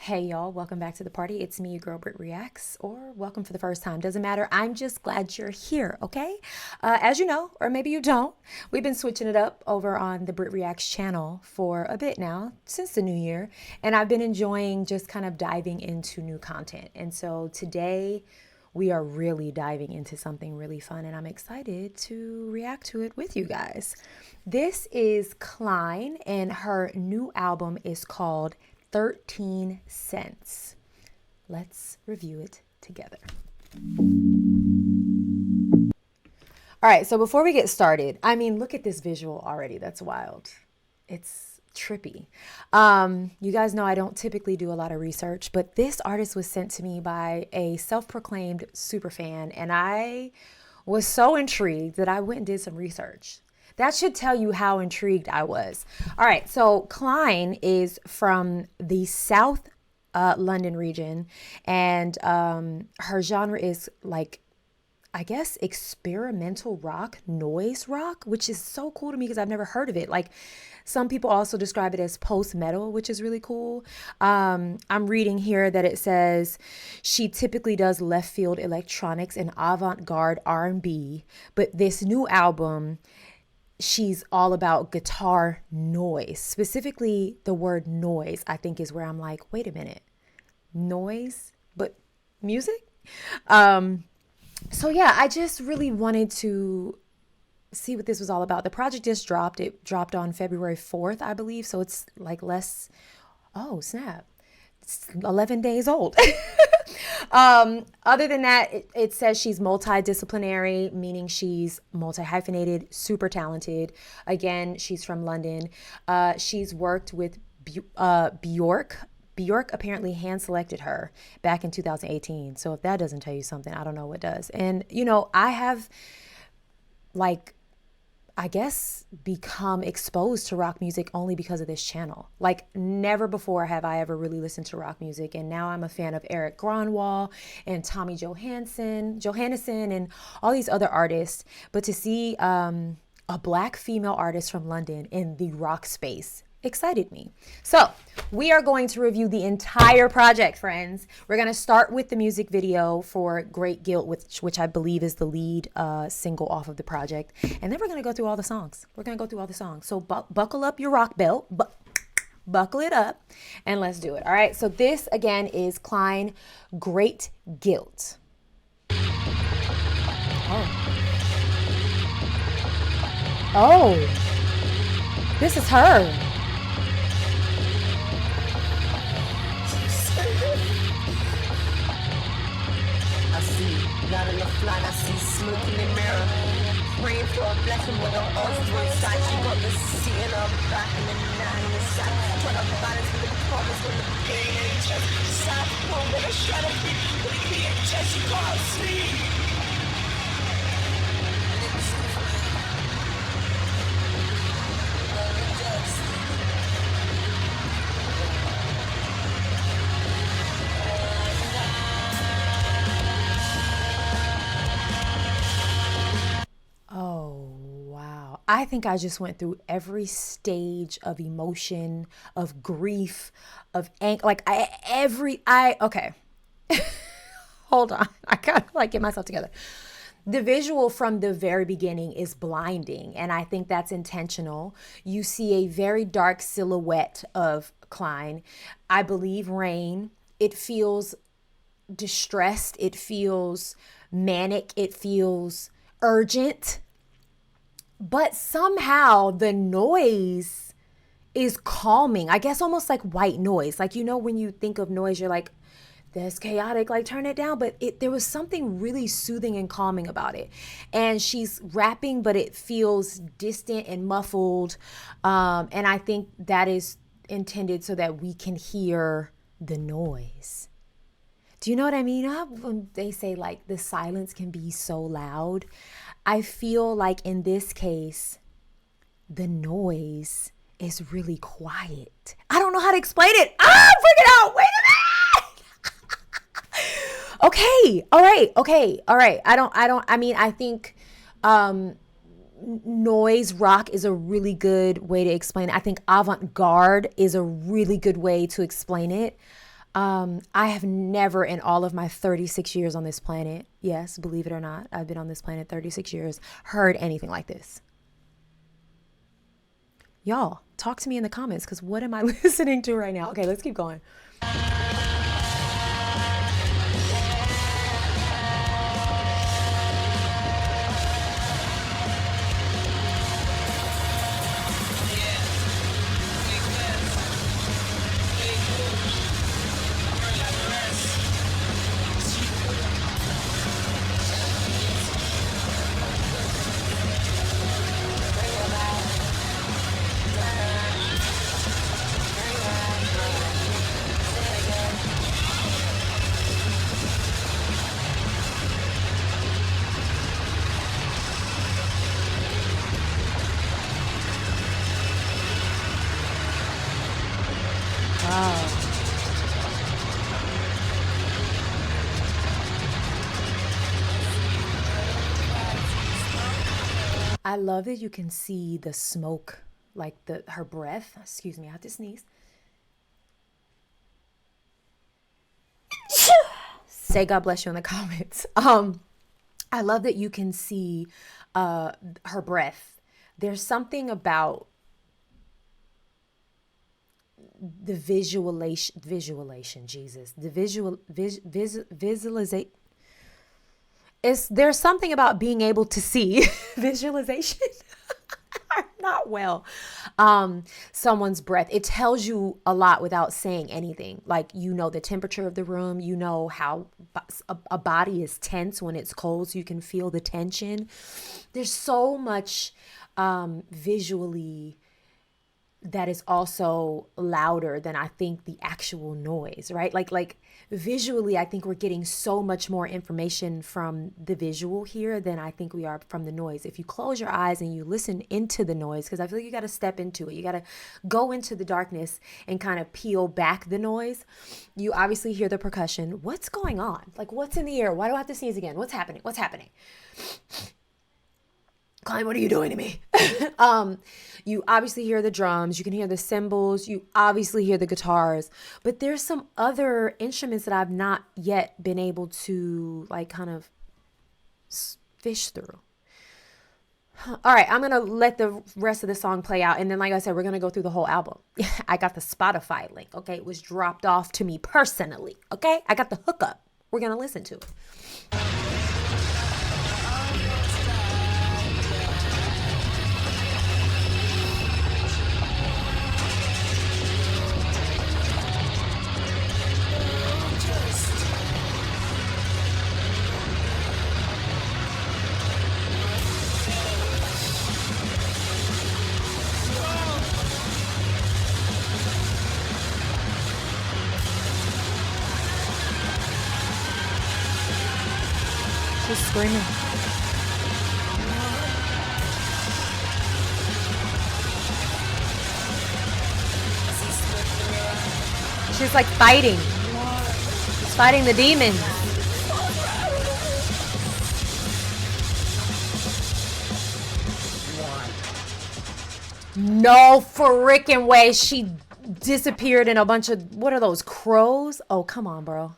Hey y'all, welcome back to the party. It's me, your girl BrittReacts, or welcome for the first time. Doesn't matter. I'm just glad you're here, okay? As you know, or maybe you don't, we've been switching it up over on the BrittReacts channel for a bit now, since the new year, and I've been enjoying just kind of diving into new content. And so today, we are really diving into something really fun, and I'm excited to react to it with you guys. This is Klein, and her new album is called 13 cents. Let's review it together. All right, so before we get started, I mean, look at this visual already. That's wild. It's trippy. You guys know I don't typically do a lot of research, but this artist was sent to me by a self-proclaimed super fan, and I was so intrigued that I went and did some research. That should tell you how intrigued I was. All right, so Klein is from the South London region, and her genre is like, I guess, experimental rock, noise rock, which is so cool to me because I've never heard of it. Like, some people also describe it as post-metal, which is really cool. I'm reading here that it says she typically does left field electronics and avant-garde R&B, but this new album, she's all about guitar noise. Specifically, the word noise, I think, is where I'm like, wait a minute, noise, but music? So yeah, I just really wanted to see what this was all about. The project just dropped. It dropped on February 4th, I believe. So it's like oh snap, it's 11 days old. Other than that, it says she's multidisciplinary, meaning she's multi-hyphenated, super talented. Again, she's from London. She's worked with Bjork. Bjork apparently hand selected her back in 2018. So if that doesn't tell you something, I don't know what does. And, you know, I have, like, I guess, become exposed to rock music only because of this channel. Like, never before have I ever really listened to rock music, and now I'm a fan of Eric Gronwall and Tommy Johannesen and all these other artists. But to see a black female artist from London in the rock space excited me. So we are going to review the entire project, friends. We're going to start with the music video for Great Guilt, which I believe is the lead single off of the project. And then we're going to go through all the songs. So buckle up your rock belt, buckle it up, and let's do it. All right. So this, again, is Klein, Great Guilt. Oh, this is her. I see, not enough light, I see smoke in the mirror. Praying for a blessing with her arms to her side. She got the sea in her back and the nine in the side. Trying to balance with the promise when the pain in her chest. Side home with a shadow feet, with a key in her chest, she can't sleep. I think I just went through every stage of emotion, of grief, of anger. Okay. Hold on. I gotta get myself together. The visual from the very beginning is blinding, and I think that's intentional. You see a very dark silhouette of Klein. I believe rain. It feels distressed. It feels manic. It feels urgent. But somehow the noise is calming. I guess almost like white noise. Like, you know, when you think of noise, you're like, that's chaotic, like turn it down. But there was something really soothing and calming about it. And she's rapping, but it feels distant and muffled. And I think that is intended so that we can hear the noise. Do you know what I mean? When they say like the silence can be so loud, I feel like in this case, the noise is really quiet. I don't know how to explain it. I'm freaking out. Wait a minute. Okay. All right. I think noise rock is a really good way to explain it. I think avant-garde is a really good way to explain it. I have never in all of my 36 years on this planet, yes, believe it or not, I've been on this planet 36 years, heard anything like this. Y'all, talk to me in the comments, because what am I listening to right now? Okay, let's keep going. Wow. I love that you can see the smoke, like her breath. Excuse me, I have to sneeze. Say God bless you in the comments. I love that you can see her breath. There's something about the visualization, Jesus, the visualization. There's something about being able to see visualization. I'm not well. Someone's breath. It tells you a lot without saying anything. Like, you know, the temperature of the room, you know how a body is tense when it's cold, so you can feel the tension. There's so much visually that is also louder than I think the actual noise, right? Like visually, I think we're getting so much more information from the visual here than I think we are from the noise. If you close your eyes and you listen into the noise, because I feel like you got to step into it. You got to go into the darkness and kind of peel back the noise. You obviously hear the percussion. What's going on? Like, what's in the air? Why do I have to sneeze again? What's happening? What's happening? Klein, what are you doing to me? You obviously hear the drums, you can hear the cymbals, you obviously hear the guitars, but there's some other instruments that I've not yet been able to like kind of fish through. All right, I'm going to let the rest of the song play out. And then, like I said, we're going to go through the whole album. I got the Spotify link, okay? It was dropped off to me personally, okay? I got the hookup. We're going to listen to it. She's screaming. She's like fighting. She's fighting the demon. No frickin' way. She disappeared in a bunch of, what are those, crows? Oh, come on, bro.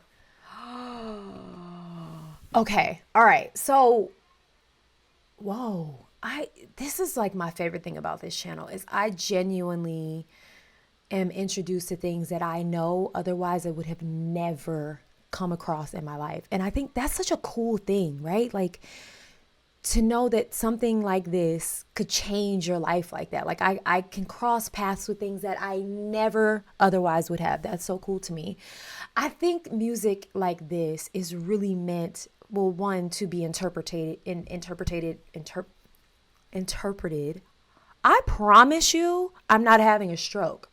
Okay. All right. So, whoa. This is like my favorite thing about this channel is I genuinely am introduced to things that I know otherwise I would have never come across in my life. And I think that's such a cool thing, right? Like, to know that something like this could change your life like that. Like I can cross paths with things that I never otherwise would have. That's so cool to me. I think music like this is really meant, well, one, to be interpreted. I promise you, I'm not having a stroke.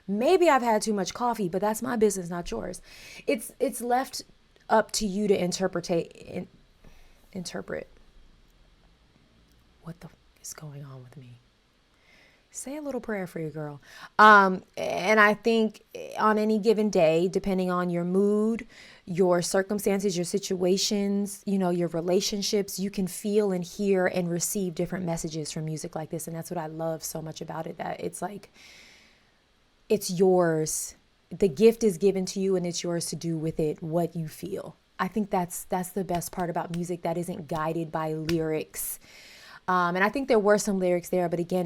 Maybe I've had too much coffee, but that's my business, not yours. It's left up to you to interpret. What the is going on with me? Say a little prayer for your girl. And I think on any given day, depending on your mood, your circumstances, your situations, you know, your relationships, you can feel and hear and receive different messages from music like this. And that's what I love so much about it, that it's like, it's yours the gift is given to you and it's yours to do with it what you feel. I think that's the best part about music that isn't guided by lyrics. And I think there were some lyrics there, but again,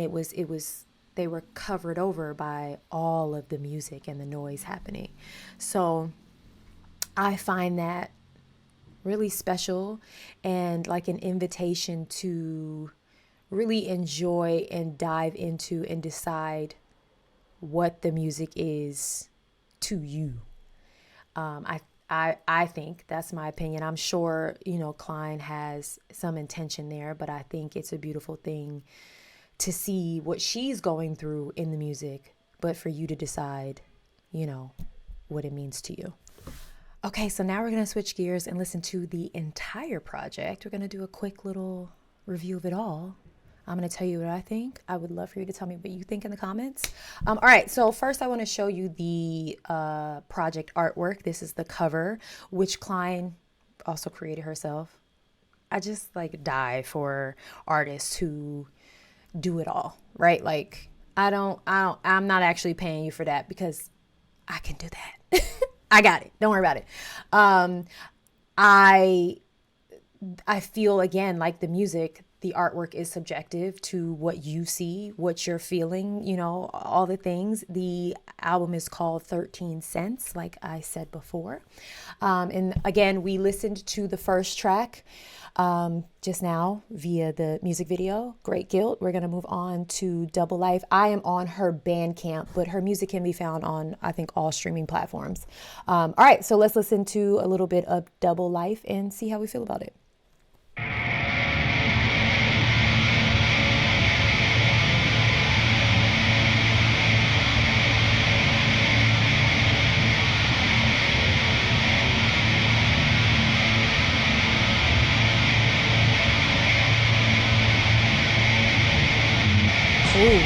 they were covered over by all of the music and the noise happening. So I find that really special and like an invitation to really enjoy and dive into and decide what the music is to you. I think that's my opinion. I'm sure, Klein has some intention there, but I think it's a beautiful thing to see what she's going through in the music, but for you to decide, what it means to you. Okay, so now we're going to switch gears and listen to the entire project. We're going to do a quick little review of it all. I'm going to tell you what I think. I would love for you to tell me what you think in the comments. All right, so first I want to show you the project artwork. This is the cover, which Klein also created herself. I just die for artists who do it all, right? Like I'm not actually paying you for that because I can do that. I got it. Don't worry about it. I feel, again, like the music, the artwork is subjective to what you see, what you're feeling, all the things. The album is called 13 Cents, like I said before. And again, we listened to the first track just now via the music video, Great Guilt. We're going to move on to Double Life. I am on her Bandcamp, but her music can be found on, I think, all streaming platforms. All right, so let's listen to a little bit of Double Life and see how we feel about it. Ooh.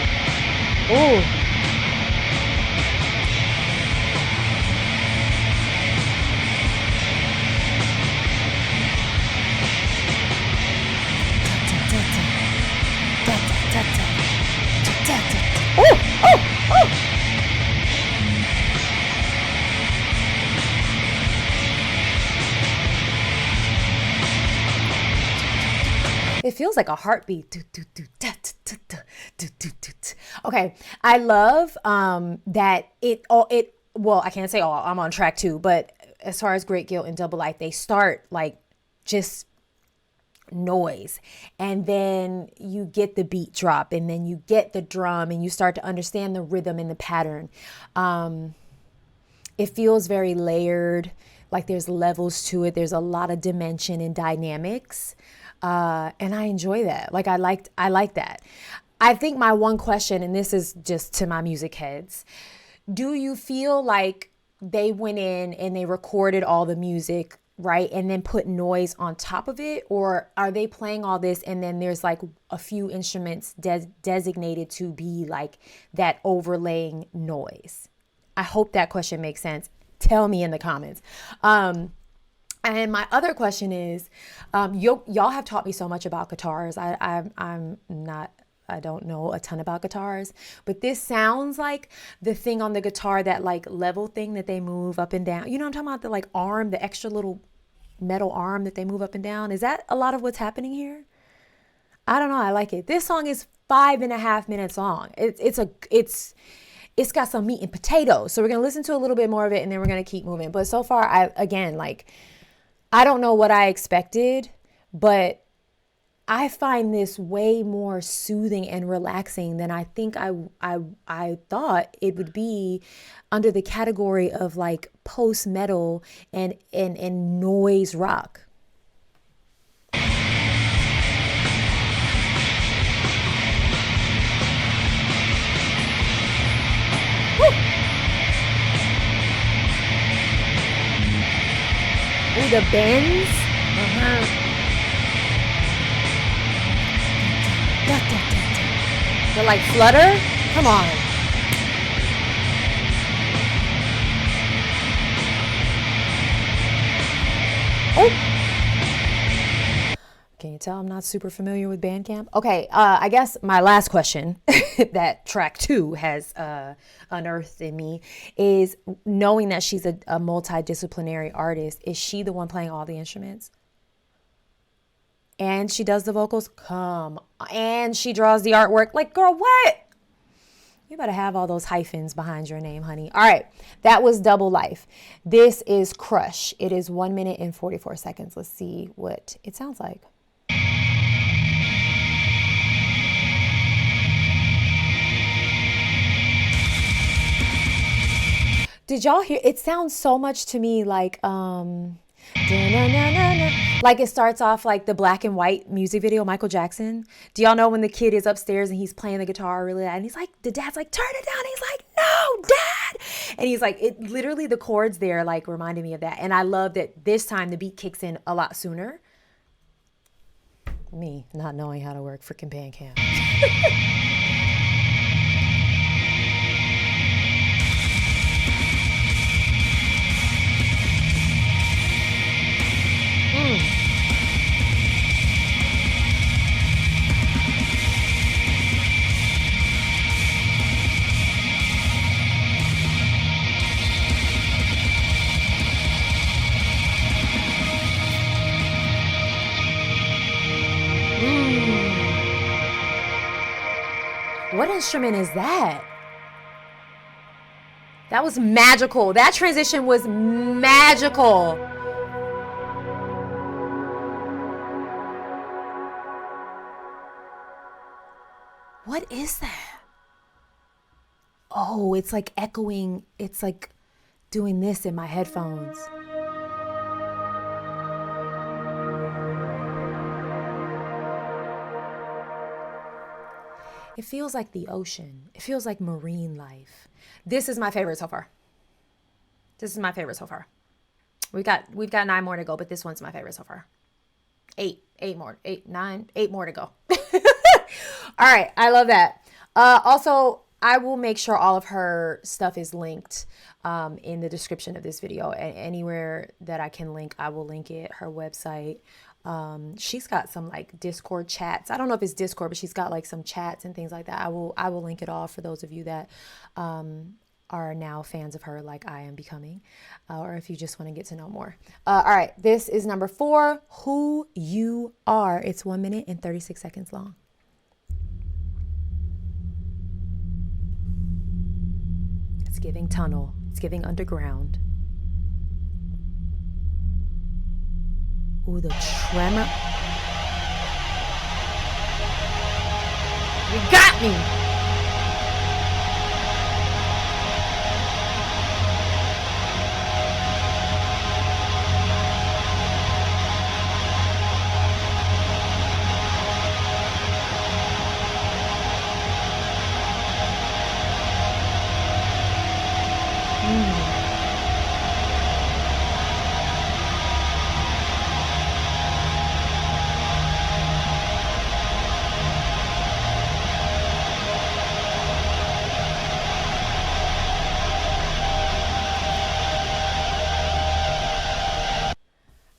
It feels like a heartbeat. Okay, I love that well, I can't say all, I'm on track 2, but as far as Great Guilt and Double Life, they start like just noise, and then you get the beat drop, and then you get the drum, and you start to understand the rhythm and the pattern. It feels very layered, like there's levels to it. There's a lot of dimension and dynamics. And I enjoy that. Like I like that. I think my one question, and this is just to my music heads, do you feel like they went in and they recorded all the music, right, and then put noise on top of it? Or are they playing all this and then there's like a few instruments designated to be like that overlaying noise? I hope that question makes sense. Tell me in the comments. And my other question is, y'all have taught me so much about guitars. I don't know a ton about guitars, but this sounds like the thing on the guitar, that like level thing that they move up and down. You know what I'm talking about? The like arm, the extra little metal arm that they move up and down. Is that a lot of what's happening here? I don't know. I like it. This song is 5.5 minutes long. It's got some meat and potatoes. So we're going to listen to a little bit more of it and then we're going to keep moving. But so far, I don't know what I expected, but I find this way more soothing and relaxing than I think I thought it would be, under the category of like post metal and noise rock. Ooh, the bends. The like flutter. Come on. Oh. Can you tell I'm not super familiar with Bandcamp? Okay, I guess my last question that track 2 has unearthed in me is, knowing that she's a multidisciplinary artist, is she the one playing all the instruments? And she does the vocals? And she draws the artwork? Like, girl, what? You better have all those hyphens behind your name, honey. All right, that was Double Life. This is Crush. It is 1 minute and 44 seconds. Let's see what it sounds like. Did y'all hear? It sounds so much to me like like it starts off like the black and white music video, Michael Jackson. Do y'all know when the kid is upstairs and he's playing the guitar really loud and he's like, the dad's like, turn it down. He's like, no, dad. And he's like, it literally, the chords there like reminded me of that. And I love that this time the beat kicks in a lot sooner. Me not knowing how to work freaking Bandcamp. What instrument is that? That was magical. That transition was magical. What is that? Oh, it's like echoing. It's like doing this in my headphones. It feels like the ocean. It feels like marine life. This is my favorite so far. This is my favorite so far. We've got 9 more to go, but this one's my favorite so far. 8 more to go. All right, I love that. Also, I will make sure all of her stuff is linked in the description of this video. Anywhere that I can link, I will link it. Her website. She's got some like Discord chats. I don't know if it's Discord, but she's got like some chats and things like that. I will link it all for those of you that are now fans of her like I am becoming, or if you just want to get to know more. All right, this is number 4, Who You Are. It's 1 minute and 36 seconds long. It's giving tunnel. It's giving underground. Ooh, the tremor. You got me.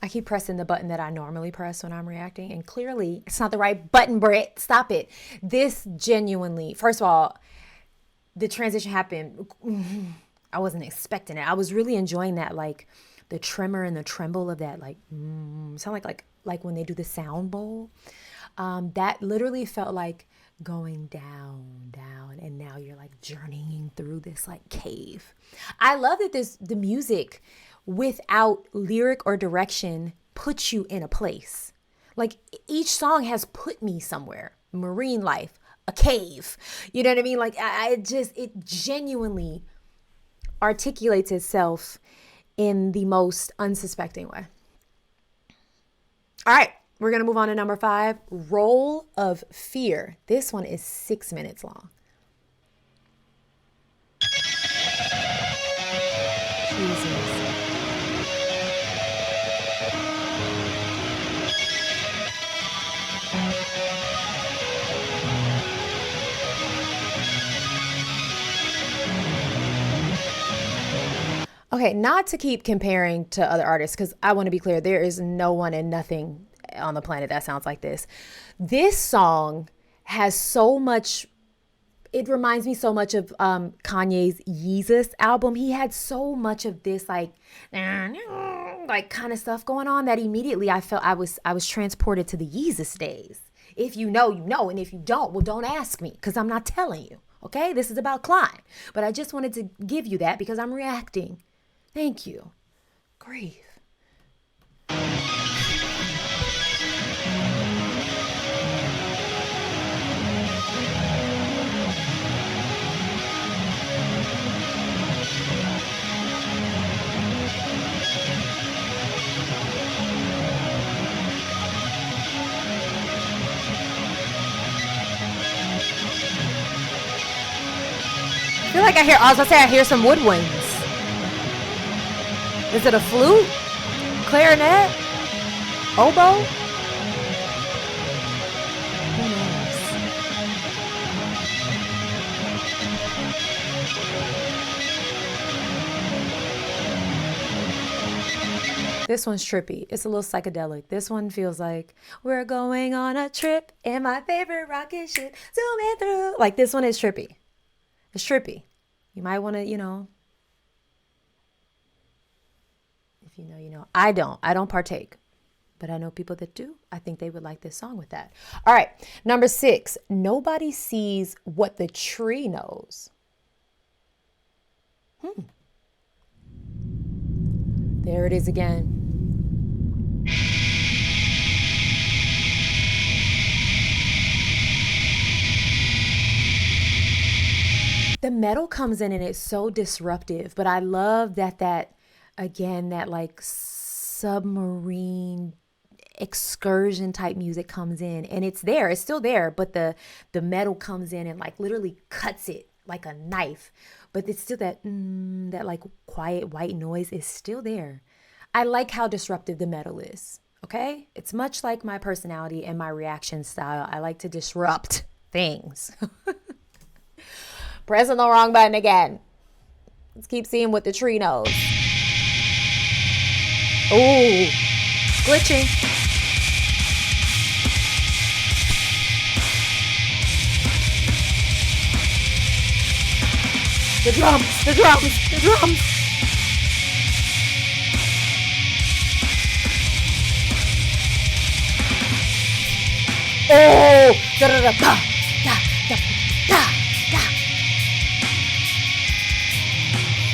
I keep pressing the button that I normally press when I'm reacting, and clearly it's not the right button, Britt. Stop it. This genuinely, first of all, the transition happened. I wasn't expecting it. I was really enjoying that, like the tremor and the tremble of that, like sound like when they do the sound bowl. That literally felt like going down, and now you're like journeying through this like cave. I love that the music without lyric or direction puts you in a place. Like each song has put me somewhere. Marine life, a cave. You know what I mean? Like it genuinely articulates itself in the most unsuspecting way. All right, we're going to move on to number 5, Role of Fear. This one is 6 minutes long. Jesus. Okay, not to keep comparing to other artists, because I want to be clear, there is no one and nothing on the planet that sounds like this. This song has so much. It reminds me so much of Kanye's Yeezus album. He had so much of this like kind of stuff going on that immediately I felt I was transported to the Yeezus days. If you know, you know, and if you don't, well, don't ask me because I'm not telling you. Okay, this is about Klein, but I just wanted to give you that because I'm reacting. Thank you. Grieve. I feel like I hear some woodwinds. Is it a flute? Clarinet? Oboe? Who knows? This one's trippy. It's a little psychedelic. This one feels like we're going on a trip in my favorite rocket ship. Zooming through. Like this one is trippy. It's trippy. You might want to, you know. If you know, you know. I don't partake. But I know people that do. I think they would like this song with that. All right. Number 6. Nobody sees what the tree knows. There it is again. The metal comes in and it's so disruptive, but I love that like submarine excursion type music comes in, and it's still there, but the metal comes in and like literally cuts it like a knife, but it's still that like quiet white noise is still there. I like how disruptive the metal is. Okay, it's much like my personality and my reaction style. I like to disrupt things. Pressing the wrong button again. Let's keep seeing what the tree knows. Ooh, glitching. The drums. Oh, da-da-da-da.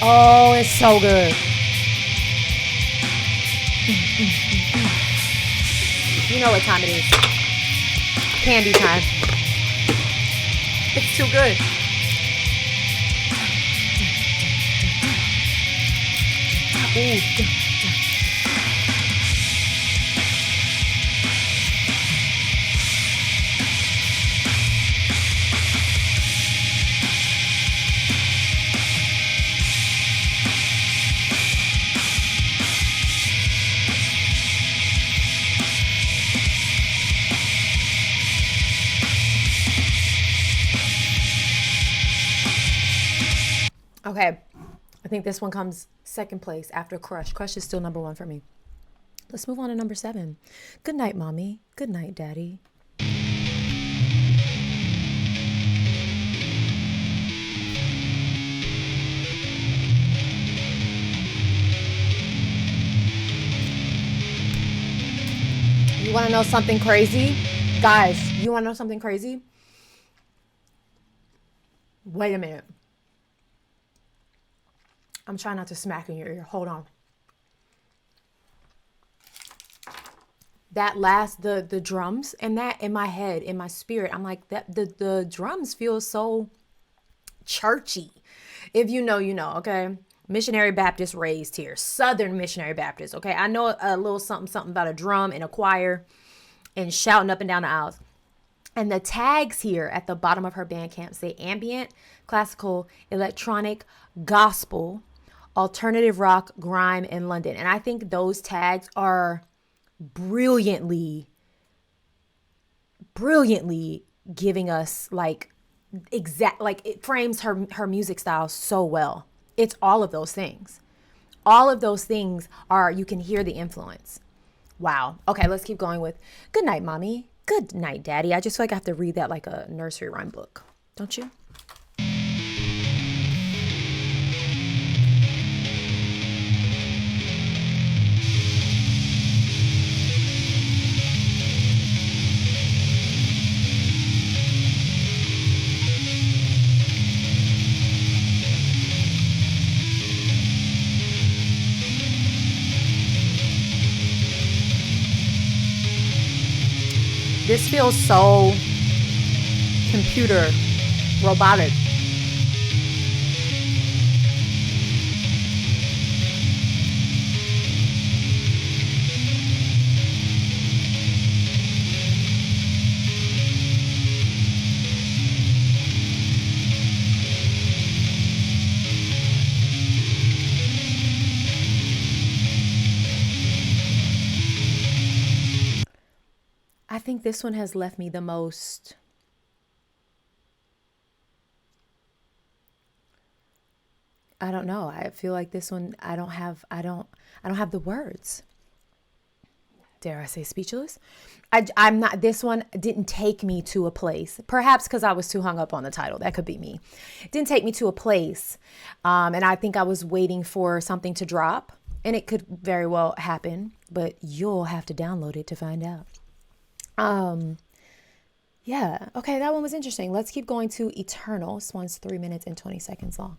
Oh, it's so good. You know what time it is. Candy time. It's too good. Ooh. Okay, I think this one comes second place after Crush. Crush is still number 1 for me. Let's move on to number 7. Good night, mommy. Good night, daddy. You want to know something crazy? Guys, you want to know something crazy? Wait a minute. I'm trying not to smack in your ear. Hold on. That last, the drums, and that in my head, in my spirit, I'm like, that the drums feel so churchy. If you know, you know, okay? Missionary Baptist raised here. Southern Missionary Baptist, okay? I know a little something about a drum and a choir and shouting up and down the aisles. And the tags here at the bottom of her Bandcamp say ambient, classical, electronic, gospel, alternative rock, grime, and London. And I think those tags are brilliantly giving us like it frames her music style so well. It's all of those things. All of those things are, you can hear the influence. Wow. Okay, let's keep going with good night, mommy. Good night, daddy. I just feel like I have to read that like a nursery rhyme book. Don't you? This feels so computer robotic. I think this one has left me the most I don't know. I feel like this one I don't have the words. Dare I say speechless? I'm not, this one didn't take me to a place. Perhaps because I was too hung up on the title. That could be me. It didn't take me to a place. And I think I was waiting for something to drop. And it could very well happen. But you'll have to download it to find out. Yeah. Okay, that one was interesting. Let's keep going to Eternal. This one's 3 minutes and 20 seconds long.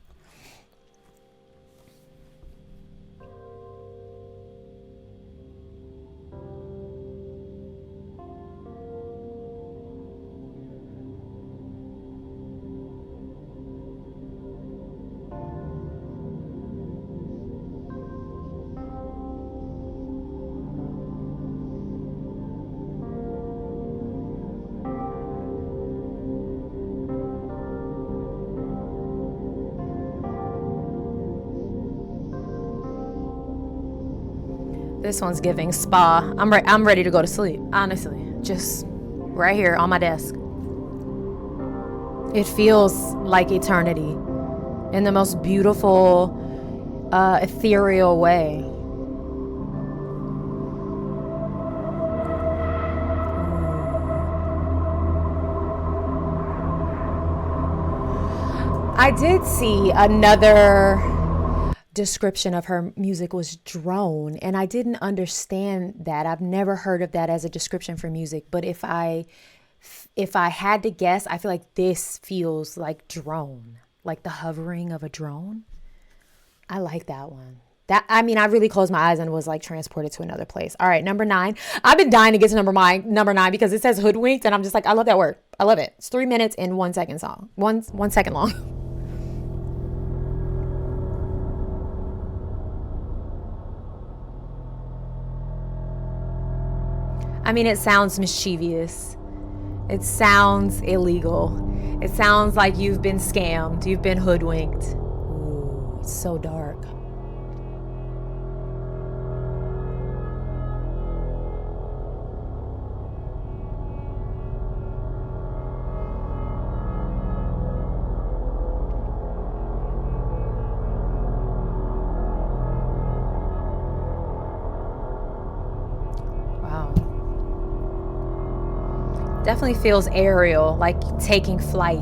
This one's giving spa. I'm ready to go to sleep, honestly. Just right here on my desk. It feels like eternity in the most beautiful, ethereal way. I did see another description of her music was drone, and I didn't understand that. I've never heard of that as a description for music, but if I had to guess, I feel like this feels like drone, like the hovering of a drone. I like that one. I really closed my eyes and was like transported to another place. All right, number 9. I've been dying to get to number 9 because it says hoodwinked, and I'm just like, I love that word. I love it. It's 3 minutes and 1 second song. 1 second long. It sounds mischievous. It sounds illegal. It sounds like you've been scammed. You've been hoodwinked. Ooh, it's so dark. Definitely feels aerial, like taking flight.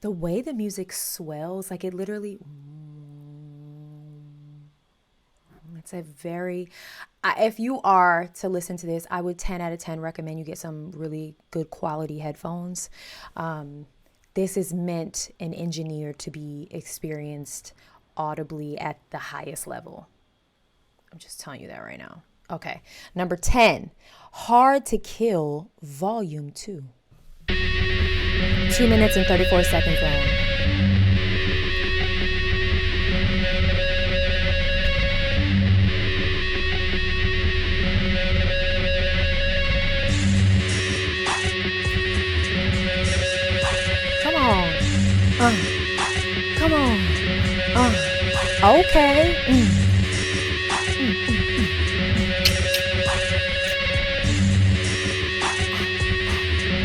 The way the music swells, like it literally... It's a very, if you are to listen to this, I would 10 out of 10 recommend you get some really good quality headphones. This is meant and engineered to be experienced audibly at the highest level. I'm just telling you that right now. Okay. Number 10, Hard to Kill, Volume 2. 2 minutes and 34 seconds long. Come on. Okay.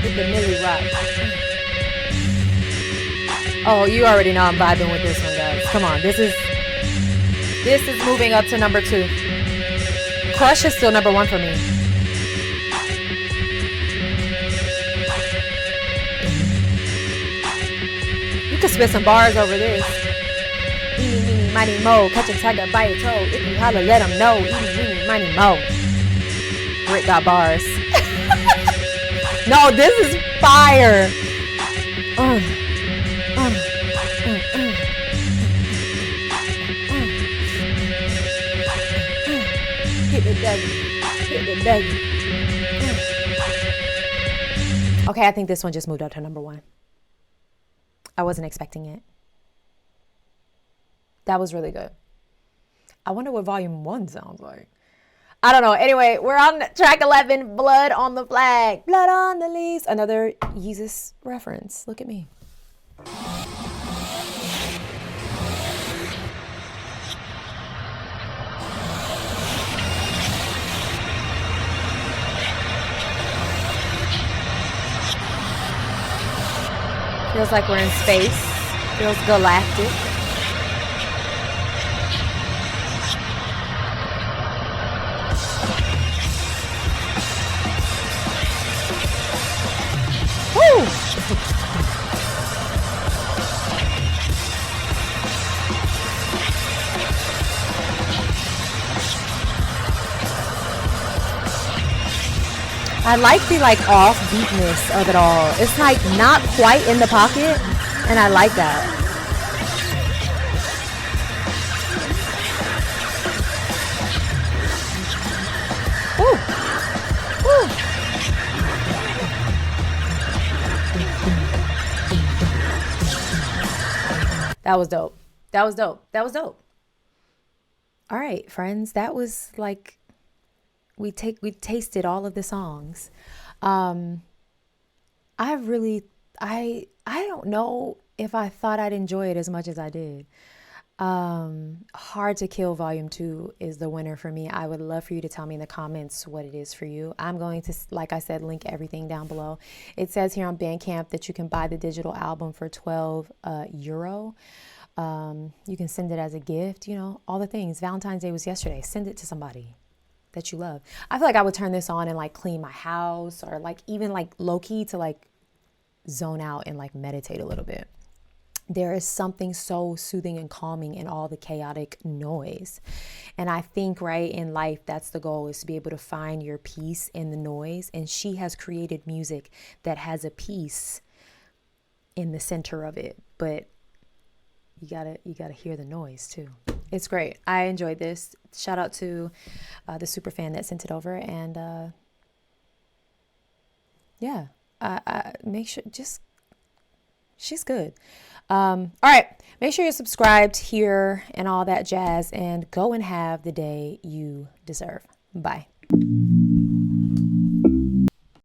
With the Millie Rock. Oh, you already know I'm vibing with this one, guys. Come on, this is moving up to number 2. Crush is still number 1 for me. You could spit some bars over this. Eeny, meeny, miny, mo. Catch a tiger by a toe. If you holler, let them know. Eeny, meeny, miny, mo. Britt got bars. No, this is fire. Hit the Dougie. Hit the Dougie. Okay, I think this one just moved up to number 1. I wasn't expecting it. That was really good. I wonder what volume 1 sounds like. I don't know. Anyway, we're on track 11, Blood on the Flag. Blood on the Leaves. Another Yeezus reference. Look at me. Feels like we're in space. Feels galactic. Woo! I like the offbeatness of it all. It's like not quite in the pocket, and I like that. Woo! Woo! That was dope. That was dope. That was dope. All right, friends, that was like we tasted all of the songs. I don't know if I thought I'd enjoy it as much as I did. Hard to Kill Volume 2 is the winner for me. I would love for you to tell me in the comments what it is for you. I'm going to, like I said, link everything down below. It says here on Bandcamp that you can buy the digital album for 12 euro. You can send it as a gift, all the things. Valentine's Day was yesterday. Send it to somebody that you love. I feel like I would turn this on and clean my house, or even low key to zone out and meditate a little bit. There is something so soothing and calming in all the chaotic noise. And I think right in life, that's the goal, is to be able to find your peace in the noise. And she has created music that has a peace in the center of it. But you gotta hear the noise too. It's great. I enjoyed this. Shout out to the super fan that sent it over. And yeah, make sure, she's good. All right. Make sure you're subscribed here and all that jazz, and go and have the day you deserve. Bye.